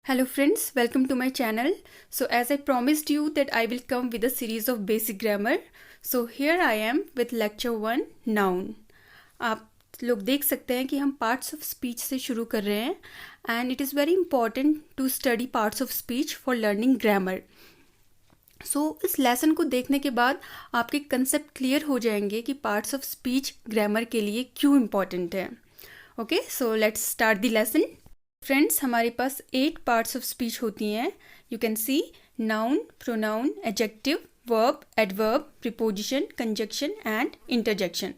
Hello friends, welcome to my channel. So as I promised you that I will come with a series of basic grammar. So here I am with lecture 1 noun. आप लोग देख सकते हैं कि हम parts of speech से शुरू कर रहे हैं and it is very important to study parts of speech for learning grammar. So इस लेसन को देखने के बाद आपके कंसेप्ट क्लियर हो जाएंगे कि पार्ट्स ऑफ स्पीच ग्रामर के लिए क्यों इम्पॉर्टेंट है. Okay, so let's start the lesson. Friends, हमारे पास 8 पार्ट्स ऑफ स्पीच होती हैं. You can C noun, pronoun, adjective, verb, adverb, preposition, conjunction and interjection.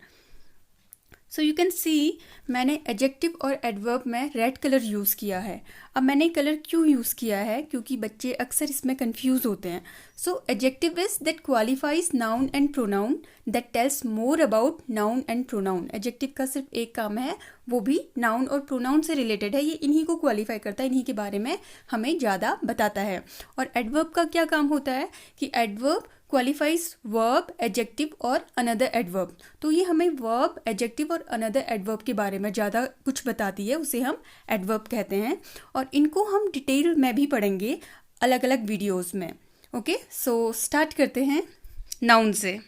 So you can सी मैंने एडजेक्टिव और adverb में रेड कलर यूज़ किया है. अब मैंने कलर क्यों यूज़ किया है, क्योंकि बच्चे अक्सर इसमें कंफ्यूज होते हैं. So adjective is that qualifies noun and pronoun that tells more about noun and pronoun. Adjective का सिर्फ एक काम है, वो भी नाउन और प्रोनाउन से रिलेटेड है. ये इन्हीं को क्वालिफाई करता है, इन्हीं के बारे में हमें ज़्यादा बताता है. और एडवर्ब का क्या काम होता है कि एडवर्ब क्वालिफाइज वर्ब, एडजेक्टिव और अनदर एडवर्ब. तो ये हमें वर्ब, एडजेक्टिव और अनदर एडवर्ब के बारे में ज़्यादा कुछ बताती है, उसे हम एडवर्ब कहते हैं. और इनको हम डिटेल में भी पढ़ेंगे अलग अलग वीडियोस में. ओके, सो स्टार्ट करते हैं नाउन से.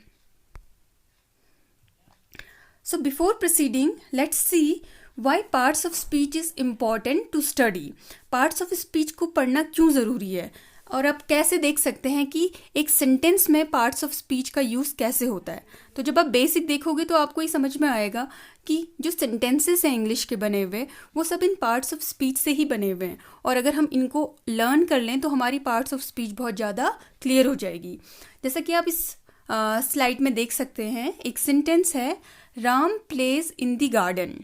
So before proceeding, let's see why parts of speech is important to study. Parts of speech को पढ़ना क्यों ज़रूरी है, और आप कैसे देख सकते हैं कि एक सेंटेंस में पार्ट्स ऑफ स्पीच का यूज़ कैसे होता है. तो जब आप बेसिक देखोगे तो आपको ये समझ में आएगा कि जो सेंटेंसेस हैं इंग्लिश के बने हुए, वो सब इन पार्ट्स ऑफ स्पीच से ही बने हुए हैं. और अगर हम इनको लर्न कर लें तो हमारी पार्ट्स ऑफ स्पीच बहुत ज़्यादा क्लियर हो जाएगी. जैसा कि आप इस स्लाइड में देख सकते हैं, एक सेंटेंस है, Ram plays in the garden.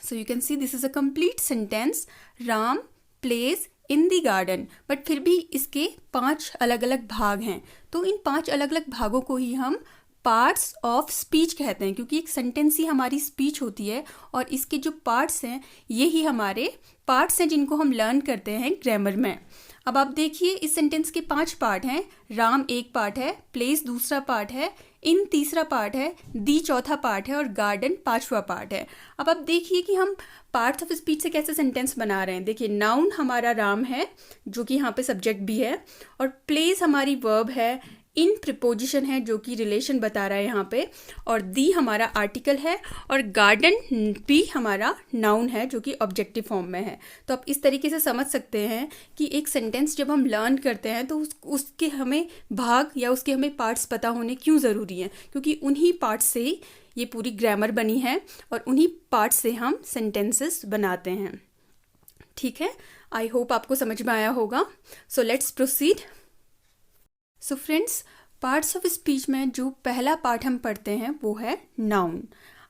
So you can see this is a complete sentence, Ram plays in the garden. But फिर भी इसके 5 अलग अलग भाग हैं. तो इन 5 अलग अलग भागों को ही हम पार्ट्स ऑफ स्पीच कहते हैं, क्योंकि एक सेंटेंस ही हमारी स्पीच होती है और इसके जो पार्ट्स हैं ये ही हमारे पार्ट्स हैं जिनको हम लर्न करते हैं ग्रामर में. अब आप देखिए, इस सेंटेंस के 5 पार्ट हैं. राम एक पार्ट है, प्लेस दूसरा पार्ट है, इन तीसरा पार्ट है, दी चौथा पार्ट है और गार्डन 5वां पार्ट है. अब आप देखिए कि हम पार्ट्स ऑफ स्पीच से कैसे सेंटेंस बना रहे हैं. देखिए, नाउन हमारा राम है जो कि यहाँ पे सब्जेक्ट भी है, और प्लेस हमारी वर्ब है, इन प्रीपोजिशन है जो कि रिलेशन बता रहा है यहाँ पे, और दी हमारा आर्टिकल है, और गार्डन भी हमारा नाउन है जो कि ऑब्जेक्टिव फॉर्म में है. तो आप इस तरीके से समझ सकते हैं कि एक सेंटेंस जब हम लर्न करते हैं तो उसके हमें भाग या उसके हमें पार्ट्स पता होने क्यों ज़रूरी हैं, क्योंकि उन्हीं पार्ट्स से ये पूरी ग्रामर बनी है और उन्हीं पार्ट्स से हम सेंटेंसेस बनाते हैं. ठीक है, आई होप आपको समझ में आया होगा. So let's proceed. So friends, parts of speech में जो पहला पार्ट हम पढ़ते हैं वो है नाउन.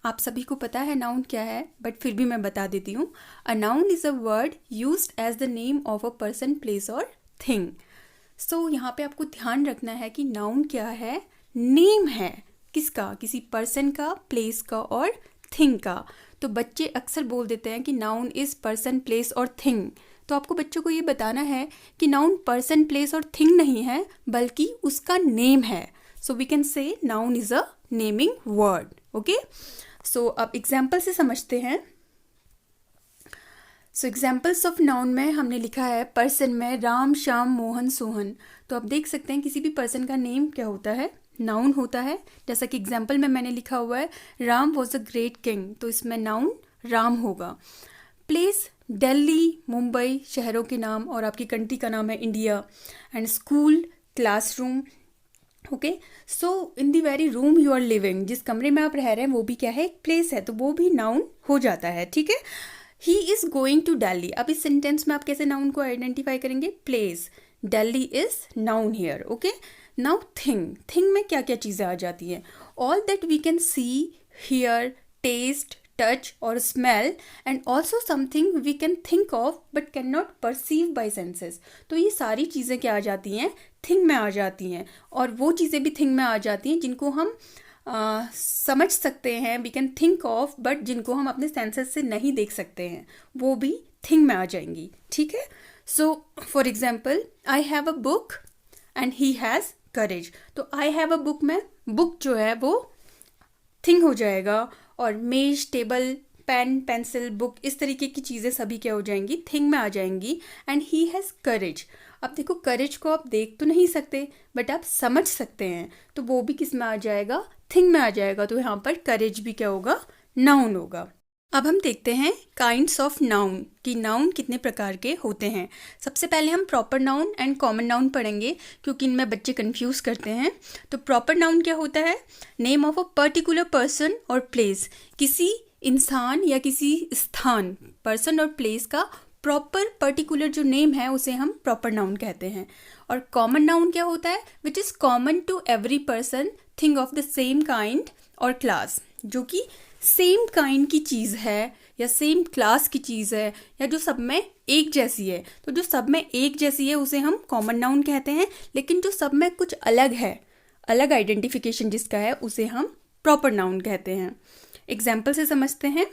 आप सभी को पता है नाउन क्या है, बट फिर भी मैं बता देती हूँ. A noun is a word used as the name of a person, place और थिंग. सो यहाँ पे आपको ध्यान रखना है कि नाउन क्या है, नेम है. किसका? किसी पर्सन का, प्लेस का और थिंग का. तो बच्चे अक्सर बोल देते हैं कि नाउन इज़ पर्सन, प्लेस और थिंग. तो आपको बच्चों को ये बताना है कि नाउन पर्सन, प्लेस और थिंग नहीं है, बल्कि उसका नेम है. So we can say noun is a naming word. Okay, so अब एग्जाम्पल से समझते हैं. सो एग्जाम्पल्स ऑफ नाउन में हमने लिखा है पर्सन में राम, श्याम, मोहन, सोहन. तो आप देख सकते हैं किसी भी पर्सन का नेम क्या होता है, नाउन होता है. जैसा कि एग्जाम्पल में मैंने लिखा हुआ है, Ram was a great king, तो इसमें नाउन राम होगा. प्लेस दिल्ली, मुंबई शहरों के नाम, और आपकी कंट्री का नाम है India. And school, classroom. Okay, so in the very room you are living, जिस कमरे में आप रह रहे हैं वो भी क्या है, एक प्लेस है, तो वो भी नाउन हो जाता है. ठीक है, he is going to Delhi. अब इस सेंटेंस में आप कैसे नाउन को आइडेंटिफाई करेंगे, place, Delhi is noun here. Okay, now thing. Thing में क्या क्या चीज़ें आ जाती हैं, all that we can see, hear, taste, touch or smell, and also something we can think of but cannot perceive by senses. तो ये सारी चीज़ें क्या आ जाती हैं, थिंग में आ जाती हैं. और वो चीज़ें भी थिंग में आ जाती हैं जिनको हम समझ सकते हैं, we can think of, but जिनको हम अपने सेंसेस से नहीं देख सकते हैं, वो भी थिंग में आ जाएंगी. ठीक है, so for example, I have a book and he has courage. तो आई हैव अ बुक में बुक जो है वो थिंग हो जाएगा, और मेज, टेबल, पेन, पेंसिल, बुक, इस तरीके की चीज़ें सभी क्या हो जाएंगी, थिंग में आ जाएंगी। एंड ही हैज़ करेज। अब देखो करेज को आप देख तो नहीं सकते बट आप समझ सकते हैं, तो वो भी किस में आ जाएगा, थिंग में आ जाएगा। तो यहाँ पर करेज भी क्या होगा, नाउन होगा। अब हम देखते हैं काइंड्स ऑफ नाउन, कि नाउन कितने प्रकार के होते हैं। सबसे पहले हम proper noun and common noun पढ़ेंगे, क्योंकि इनमें बच्चे कंफ्यूज करते हैं। तो प्रॉपर नाउन क्या होता है, name of a particular person और प्लेस, किसी इंसान या किसी स्थान, पर्सन और प्लेस का प्रॉपर पर्टिकुलर जो नेम है उसे हम प्रॉपर नाउन कहते हैं। और कॉमन नाउन क्या होता है, which is common to every person, thing of the same kind और क्लास, जो कि सेम काइंड की चीज़ है या सेम क्लास की चीज़ है या जो सब में एक जैसी है। तो जो सब में एक जैसी है उसे हम कॉमन नाउन कहते हैं, लेकिन जो सब में कुछ अलग है, अलग आइडेंटिफिकेशन जिसका है, उसे हम प्रॉपर नाउन कहते हैं। एग्जाम्पल से समझते हैं।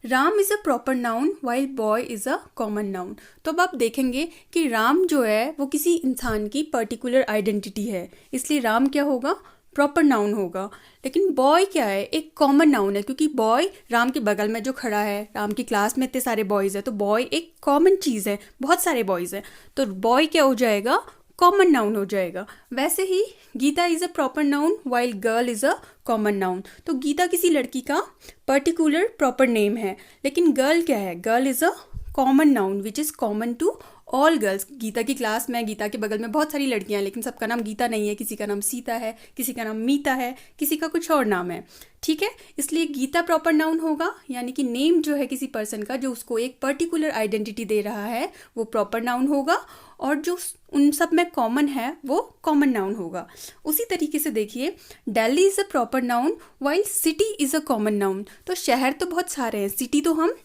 Ram is a proper noun while boy is a common noun. तो अब आप देखेंगे कि राम जो है वो किसी इंसान की पर्टिकुलर आइडेंटिटी है, इसलिए राम क्या होगा, प्रॉपर नाउन होगा। लेकिन बॉय क्या है, एक कॉमन नाउन है, क्योंकि बॉय राम के बगल में जो खड़ा है, राम की क्लास में इतने सारे बॉयज़ हैं, तो बॉय एक कॉमन चीज़ है, बहुत सारे बॉयज़ हैं, तो बॉय क्या हो जाएगा, कॉमन नाउन हो जाएगा। वैसे ही Geeta is a proper noun while girl is a common noun. तो गीता किसी लड़की का पर्टिकुलर प्रॉपर नेम है, लेकिन गर्ल क्या है, girl is a common noun which is common to all girls. Geeta की क्लास में, गीता के बगल में बहुत सारी लड़कियां हैं, लेकिन सबका नाम गीता नहीं है, किसी का नाम सीता है, किसी का नाम मीता है, किसी का कुछ और नाम है, ठीक है। इसलिए गीता प्रॉपर नाउन होगा, यानी कि नेम जो है किसी पर्सन का, जो उसको एक पर्टिकुलर आइडेंटिटी दे रहा है, वो प्रॉपर नाउन होगा, और जो उन सब में कॉमन है वो कॉमन नाउन होगा। उसी तरीके से देखिए, Delhi is a proper noun while city is a common noun. तो शहर तो बहुत सारे हैं, सिटी तो हम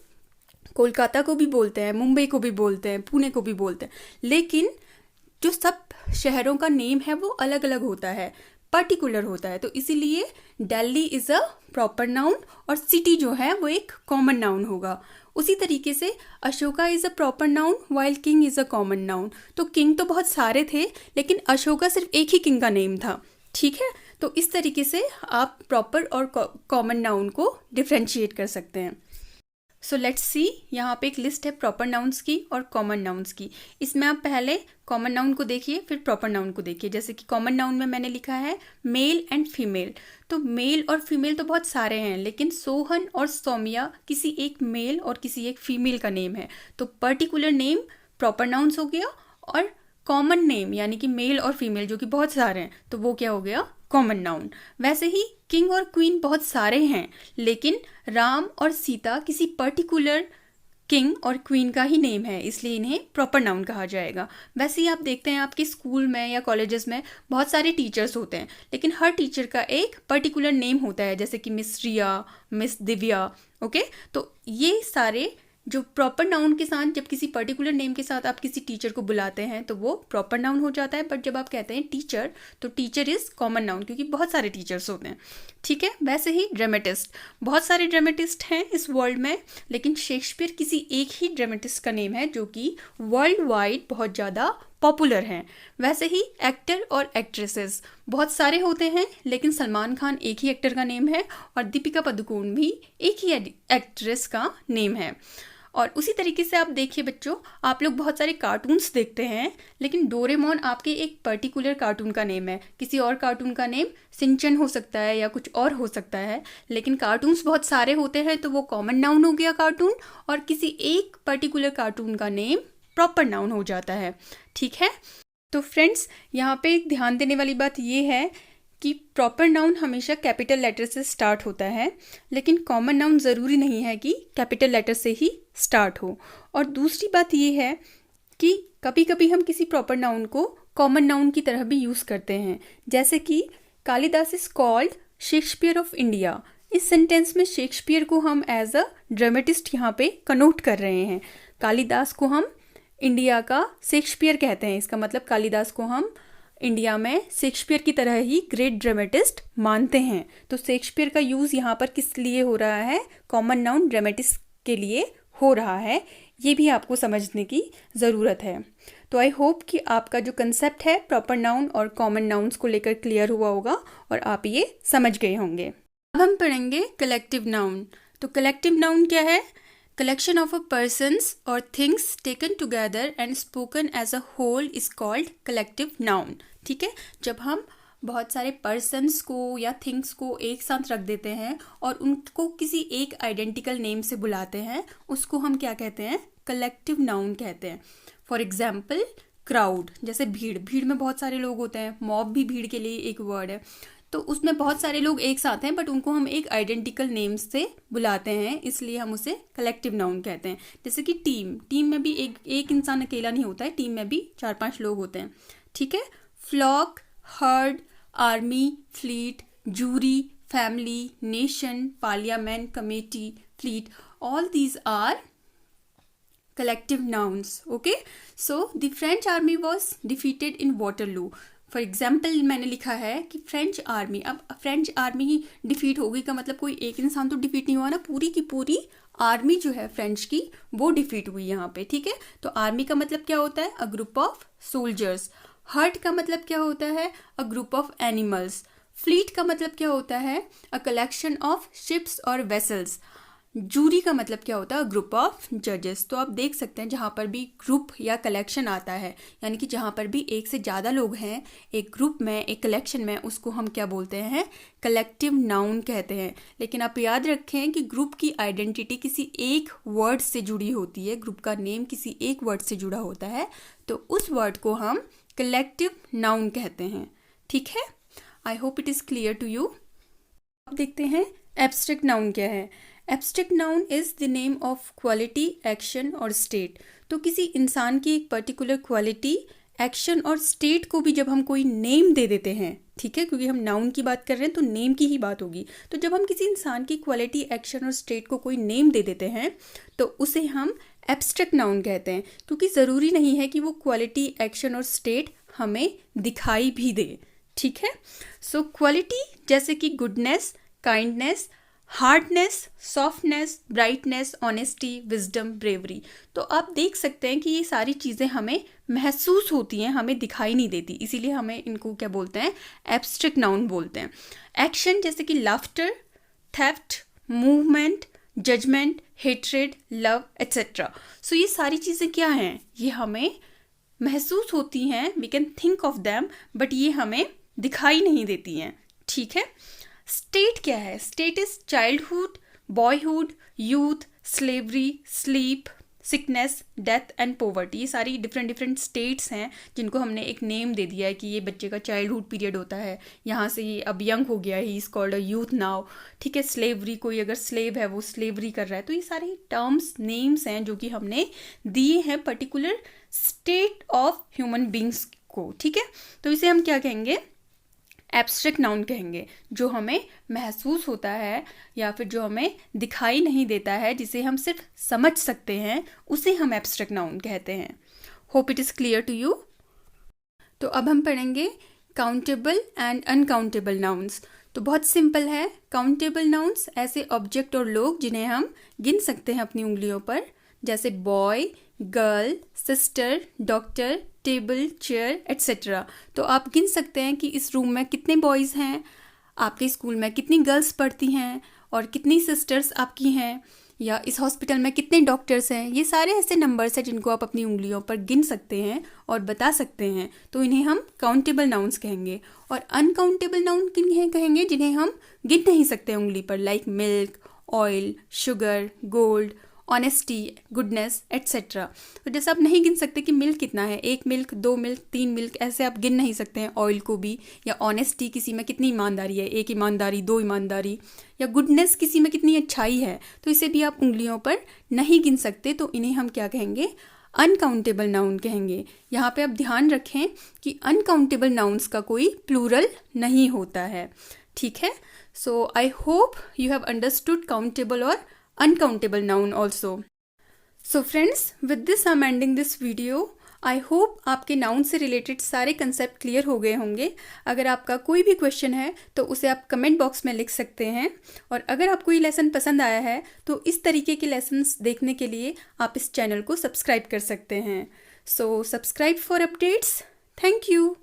कोलकाता को भी बोलते हैं, मुंबई को भी बोलते हैं, पुणे को भी बोलते हैं, लेकिन जो सब शहरों का नेम है वो अलग अलग होता है, पर्टिकुलर होता है। तो इसीलिए Delhi is a proper noun और सिटी जो है वो एक कॉमन नाउन होगा। उसी तरीके से Ashoka is a proper noun while king is a common noun. तो किंग तो बहुत सारे थे, लेकिन अशोका सिर्फ एक ही किंग का नेम था, ठीक है। तो इस तरीके से आप प्रॉपर और कॉमन नाउन को डिफ्रेंशिएट कर सकते हैं। सो लेट्स सी, यहाँ पे एक लिस्ट है प्रॉपर नाउन्स की और कॉमन नाउन्स की। इसमें आप पहले कॉमन नाउन को देखिए, फिर प्रॉपर नाउन को देखिए। जैसे कि कॉमन नाउन में मैंने लिखा है मेल एंड फीमेल। तो मेल और फीमेल तो बहुत सारे हैं, लेकिन सोहन और सौम्या किसी एक मेल और किसी एक फीमेल का नेम है, तो पर्टिकुलर नेम प्रॉपर नाउन्स हो गया, और कॉमन नेम यानी कि मेल और फीमेल जो कि बहुत सारे हैं, तो वो क्या हो गया, कॉमन नाउन। वैसे ही किंग और क्वीन बहुत सारे हैं, लेकिन राम और सीता किसी पर्टिकुलर किंग और क्वीन का ही नेम है, इसलिए इन्हें प्रॉपर नाउन कहा जाएगा। वैसे ही आप देखते हैं आपके स्कूल में या कॉलेजेस में बहुत सारे टीचर्स होते हैं, लेकिन हर टीचर का एक पर्टिकुलर नेम होता है, जैसे कि मिस रिया, मिस दिव्या, ओके। तो ये सारे जो प्रॉपर नाउन के साथ, जब किसी पर्टिकुलर नेम के साथ आप किसी टीचर को बुलाते हैं तो वो प्रॉपर नाउन हो जाता है। बट जब आप कहते हैं टीचर, तो टीचर इज़ कॉमन नाउन, क्योंकि बहुत सारे टीचर्स होते हैं, ठीक है। वैसे ही ड्रामेटिस्ट, बहुत सारे ड्रामेटिस्ट हैं इस वर्ल्ड में, लेकिन शेक्सपियर किसी एक ही ड्रामेटिस्ट का नेम है जो कि वर्ल्ड वाइड बहुत ज़्यादा पॉपुलर हैं। वैसे ही एक्टर और एक्ट्रेसेस बहुत सारे होते हैं, लेकिन सलमान खान एक ही एक्टर का नेम है और दीपिका पादुकोण भी एक ही एक्ट्रेस का नेम है। और उसी तरीके से आप देखिए बच्चों, आप लोग बहुत सारे कार्टून्स देखते हैं, लेकिन डोरेमोन आपके एक पर्टिकुलर कार्टून का नेम है, किसी और कार्टून का नेम सिंचन हो सकता है या कुछ और हो सकता है, लेकिन कार्टून्स बहुत सारे होते हैं, तो वो कॉमन नाउन हो गया कार्टून, और किसी एक पर्टिकुलर कार्टून का नेम प्रॉपर नाउन हो जाता है, ठीक है। तो फ्रेंड्स, यहाँ पे एक ध्यान देने वाली बात ये है कि प्रॉपर नाउन हमेशा कैपिटल लेटर से स्टार्ट होता है, लेकिन कॉमन नाउन ज़रूरी नहीं है कि कैपिटल लेटर से ही स्टार्ट हो। और दूसरी बात ये है कि कभी कभी हम किसी प्रॉपर नाउन को कॉमन नाउन की तरह भी यूज़ करते हैं, जैसे कि Kalidas is called Shakespeare of India. इस सेंटेंस में शेक्सपियर को हम एज अ ड्रामेटिस्ट यहाँ पे कनोट कर रहे हैं। कालिदास को हम इंडिया का शेक्सपियर कहते हैं, इसका मतलब कालिदास को हम इंडिया में शेक्सपियर की तरह ही ग्रेट ड्रामेटिस्ट मानते हैं। तो शेक्सपियर का यूज़ यहाँ पर किस लिए हो रहा है, कॉमन नाउन ड्रामेटिस्ट के लिए हो रहा है, ये भी आपको समझने की ज़रूरत है। तो आई होप कि आपका जो कंसेप्ट है प्रॉपर नाउन और कॉमन नाउन्स को लेकर क्लियर हुआ होगा और आप ये समझ गए होंगे। अब हम पढ़ेंगे कलेक्टिव नाउन। तो तो कलेक्टिव नाउन क्या है? कलेक्शन ऑफ अ पर्सन्स और things taken together and spoken as a whole is called collective noun. ठीक है, जब हम बहुत सारे पर्सन्स को या थिंग्स को एक साथ रख देते हैं और उनको किसी एक आइडेंटिकल नेम से बुलाते हैं, उसको हम क्या कहते हैं? कलेक्टिव नाउन कहते हैं। फॉर एग्जाम्पल क्राउड, जैसे भीड़, भीड़ में बहुत सारे लोग होते हैं। मॉब भी भीड़ के लिए एक वर्ड है। तो उसमें बहुत सारे लोग एक साथ हैं, बट उनको हम एक आइडेंटिकल नेम से बुलाते हैं, इसलिए हम उसे कलेक्टिव नाउन कहते हैं। जैसे कि टीम, टीम में भी एक इंसान अकेला नहीं होता है, टीम में भी 4-5 लोग होते हैं। ठीक है, flock, herd, army, fleet, jury, family, nation, parliament, committee, fleet, all these are collective nouns. Okay, so the French army was defeated in Waterloo. For example मैंने लिखा है कि फ्रेंच आर्मी, अब फ्रेंच आर्मी ही डिफीट हो गई का मतलब कोई एक इंसान तो डिफीट नहीं हुआ ना, पूरी की पूरी आर्मी जो है फ्रेंच की वो डिफीट हुई यहाँ पे। ठीक है, तो आर्मी का मतलब क्या होता है? A group of soldiers. Heard का मतलब क्या होता है? A group of animals. Fleet का मतलब क्या होता है? अ कलेक्शन ऑफ शिप्स और वेसल्स। जूरी का मतलब क्या होता है? ग्रुप ऑफ जजेस। तो आप देख सकते हैं जहाँ पर भी ग्रुप या कलेक्शन आता है, यानी कि जहाँ पर भी एक से ज़्यादा लोग हैं एक ग्रुप में, एक कलेक्शन में, उसको हम क्या बोलते हैं? कलेक्टिव नाउन कहते हैं। लेकिन आप याद रखें कि ग्रुप की आइडेंटिटी किसी एक वर्ड से जुड़ी होती है, ग्रुप का नेम किसी एक वर्ड से जुड़ा होता है, तो उस वर्ड को हम कलेक्टिव नाउन कहते हैं। ठीक है, I hope it is clear to you. अब देखते हैं एब्स्ट्रैक्ट नाउन क्या है। Abstract noun is the name of quality, action और स्टेट। तो किसी इंसान की एक पर्टिकुलर क्वालिटी, एक्शन और स्टेट को भी जब हम कोई नेम दे देते हैं, ठीक है, क्योंकि हम नाउन की बात कर रहे हैं तो नेम की ही बात होगी, तो जब हम किसी इंसान की क्वालिटी, एक्शन और स्टेट को कोई नेम दे देते हैं तो उसे हम एब्स्ट्रैक्ट नाउन कहते हैं, क्योंकि ज़रूरी नहीं है कि वो क्वालिटी, एक्शन और स्टेट हमें दिखाई भी दे। ठीक है, सो क्वालिटी जैसे कि goodness, kindness, hardness, softness, brightness, honesty, wisdom, bravery. तो आप देख सकते हैं कि ये सारी चीज़ें हमें महसूस होती हैं, हमें दिखाई नहीं देती, इसीलिए हमें इनको क्या बोलते हैं? एब्स्ट्रैक्ट नाउन बोलते हैं। एक्शन जैसे कि laughter, theft, movement, judgement, hatred, love etcetera. So ये सारी चीज़ें क्या हैं? ये हमें महसूस होती हैं, we can think of them, but ये हमें दिखाई नहीं देती हैं। ठीक है, स्टेट क्या है? State is childhood, boyhood, youth, slavery, sleep, sickness, death and poverty. ये सारी डिफरेंट स्टेट्स हैं जिनको हमने एक नेम दे दिया है कि ये बच्चे का चाइल्डहुड पीरियड होता है, यहाँ से ये अब यंग हो गया है, he is called a youth now. ठीक है, स्लेवरी, कोई अगर स्लेव है वो स्लेवरी कर रहा है। तो ये सारे टर्म्स, नेम्स हैं जो कि हमने दिए हैं particular state of human beings को। ठीक है, तो इसे हम क्या कहेंगे? एब्स्ट्रैक्ट नाउन कहेंगे, जो हमें महसूस होता है या फिर जो हमें दिखाई नहीं देता है, जिसे हम सिर्फ समझ सकते हैं, उसे हम एब्स्ट्रैक्ट नाउन कहते हैं। Hope it is clear to you. तो अब हम पढ़ेंगे काउंटेबल एंड अनकाउंटेबल नाउन्स। तो बहुत सिंपल है। काउंटेबल नाउन्स ऐसे ऑब्जेक्ट और लोग जिन्हें हम गिन सकते हैं अपनी उंगलियों पर, जैसे boy, girl, sister, doctor, table, chair etcetera. तो आप गिन सकते हैं कि इस रूम में कितने बॉयज़ हैं, आपके स्कूल में कितनी गर्ल्स पढ़ती हैं और कितनी सिस्टर्स आपकी हैं, या इस हॉस्पिटल में कितने डॉक्टर्स हैं। ये सारे ऐसे नंबर्स हैं जिनको आप अपनी उंगलियों पर गिन सकते हैं और बता सकते हैं, तो इन्हें हम काउंटेबल नाउन्स कहेंगे। और अनकाउंटेबल नाउन किन्हें कहेंगे? जिन्हें हम गिन नहीं सकते उंगली पर, like milk, oil, sugar, gold, honesty, goodness etcetera. तो जैसे आप नहीं गिन सकते कि मिल्क कितना है, 1 मिल्क, 2 मिल्क, 3 मिल्क, ऐसे आप गिन नहीं सकते हैं ऑयल को भी। या ऑनेस्टी, किसी में कितनी ईमानदारी है, 1 ईमानदारी, 2 ईमानदारी। या गुडनेस, किसी में कितनी अच्छाई है, तो इसे भी आप उंगलियों पर नहीं गिन सकते, तो इन्हें हम क्या कहेंगे? अनकाउंटेबल नाउन कहेंगे। यहाँ पे आप ध्यान रखें कि अनकाउंटेबल नाउन्स का कोई प्लूरल नहीं होता है। ठीक है, so I hope you have understood countable और uncountable noun also. So friends, with this I'm ending this video. I hope आपके नाउन से रिलेटेड सारे कंसेप्ट क्लियर हो गए होंगे। अगर आपका कोई भी क्वेश्चन है तो उसे आप कमेंट बॉक्स में लिख सकते हैं, और अगर आपको ये लेसन पसंद आया है तो इस तरीके के लेसन्स देखने के लिए आप इस चैनल को सब्सक्राइब कर सकते हैं। So subscribe for updates. Thank you.